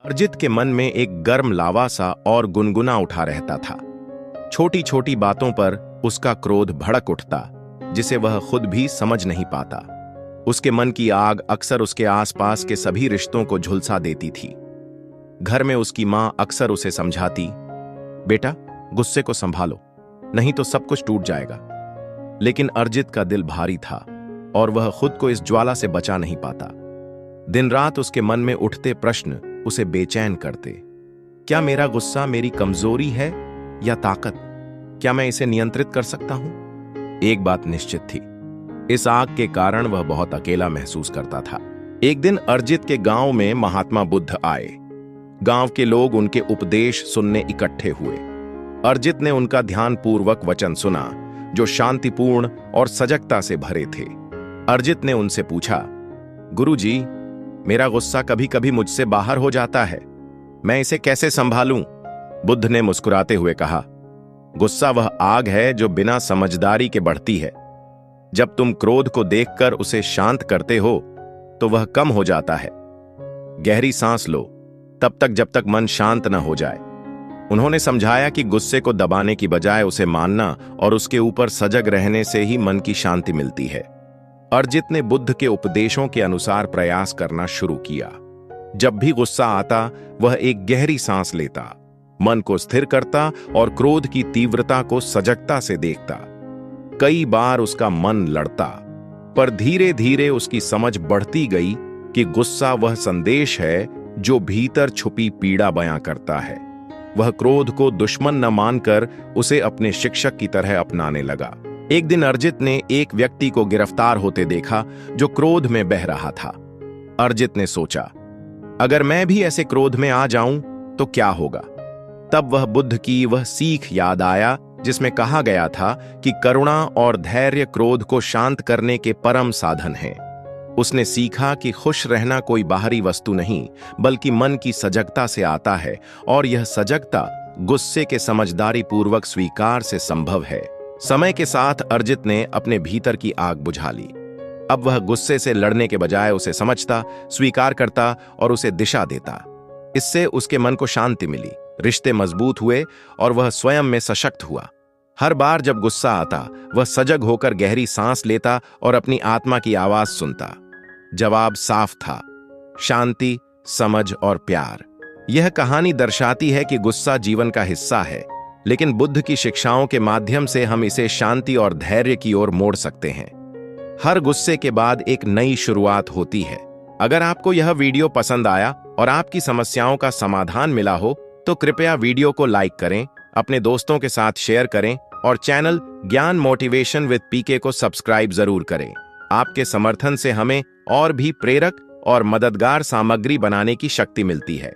अर्जित के मन में एक गर्म लावा सा और गुनगुना उठा रहता था। छोटी छोटी बातों पर उसका क्रोध भड़क उठता, जिसे वह खुद भी समझ नहीं पाता। उसके मन की आग अक्सर उसके आसपास के सभी रिश्तों को झुलसा देती थी। घर में उसकी मां अक्सर उसे समझाती, बेटा गुस्से को संभालो, नहीं तो सब कुछ टूट जाएगा। लेकिन अर्जित का दिल भारी था और वह खुद को इस ज्वाला से बचा नहीं पाता। दिन रात उसके मन में उठते प्रश्न उसे बेचैन करते। क्या मेरा गुस्सा मेरी कमजोरी है या ताकत? क्या मैं इसे नियंत्रित कर सकता हूं? एक बात निश्चित थी, इस आग के कारण वह बहुत अकेला महसूस करता था। एक दिन अर्जित के गांव में महात्मा बुद्ध आए। गांव के लोग उनके उपदेश सुनने इकट्ठे हुए। अर्जित ने उनका ध्यानपूर्वक वचन सुना, जो शांतिपूर्ण और सजगता से भरे थे। अर्जित ने उनसे पूछा, गुरुजी, मेरा गुस्सा कभी कभी मुझसे बाहर हो जाता है, मैं इसे कैसे संभालूं? बुद्ध ने मुस्कुराते हुए कहा, गुस्सा वह आग है जो बिना समझदारी के बढ़ती है। जब तुम क्रोध को देखकर उसे शांत करते हो तो वह कम हो जाता है। गहरी सांस लो, तब तक जब तक मन शांत न हो जाए। उन्होंने समझाया कि गुस्से को दबाने की बजाय उसे मानना और उसके ऊपर सजग रहने से ही मन की शांति मिलती है। अर्जित ने बुद्ध के उपदेशों के अनुसार प्रयास करना शुरू किया। जब भी गुस्सा आता वह एक गहरी सांस लेता, मन को स्थिर करता और क्रोध की तीव्रता को सजगता से देखता। कई बार उसका मन लड़ता, पर धीरे धीरे उसकी समझ बढ़ती गई कि गुस्सा वह संदेश है जो भीतर छुपी पीड़ा बयां करता है। वह क्रोध को दुश्मन न मानकर उसे अपने शिक्षक की तरह अपनाने लगा। एक दिन अर्जित ने एक व्यक्ति को गिरफ्तार होते देखा जो क्रोध में बह रहा था। अर्जित ने सोचा, अगर मैं भी ऐसे क्रोध में आ जाऊं तो क्या होगा? तब वह बुद्ध की वह सीख याद आया जिसमें कहा गया था कि करुणा और धैर्य क्रोध को शांत करने के परम साधन हैं। उसने सीखा कि खुश रहना कोई बाहरी वस्तु नहीं, बल्कि मन की सजगता से आता है, और यह सजगता गुस्से के समझदारी पूर्वक स्वीकार से संभव है। समय के साथ अर्जित ने अपने भीतर की आग बुझा ली। अब वह गुस्से से लड़ने के बजाय उसे समझता, स्वीकार करता और उसे दिशा देता। इससे उसके मन को शांति मिली, रिश्ते मजबूत हुए और वह स्वयं में सशक्त हुआ। हर बार जब गुस्सा आता वह सजग होकर गहरी सांस लेता और अपनी आत्मा की आवाज सुनता। जवाब साफ था, शांति, समझ और प्यार। यह कहानी दर्शाती है कि गुस्सा जीवन का हिस्सा है, लेकिन बुद्ध की शिक्षाओं के माध्यम से हम इसे शांति और धैर्य की ओर मोड़ सकते हैं। हर गुस्से के बाद एक नई शुरुआत होती है। अगर आपको यह वीडियो पसंद आया और आपकी समस्याओं का समाधान मिला हो तो कृपया वीडियो को लाइक करें, अपने दोस्तों के साथ शेयर करें और चैनल ज्ञान मोटिवेशन विद पीके को सब्सक्राइब जरूर करें। आपके समर्थन से हमें और भी प्रेरक और मददगार सामग्री बनाने की शक्ति मिलती है।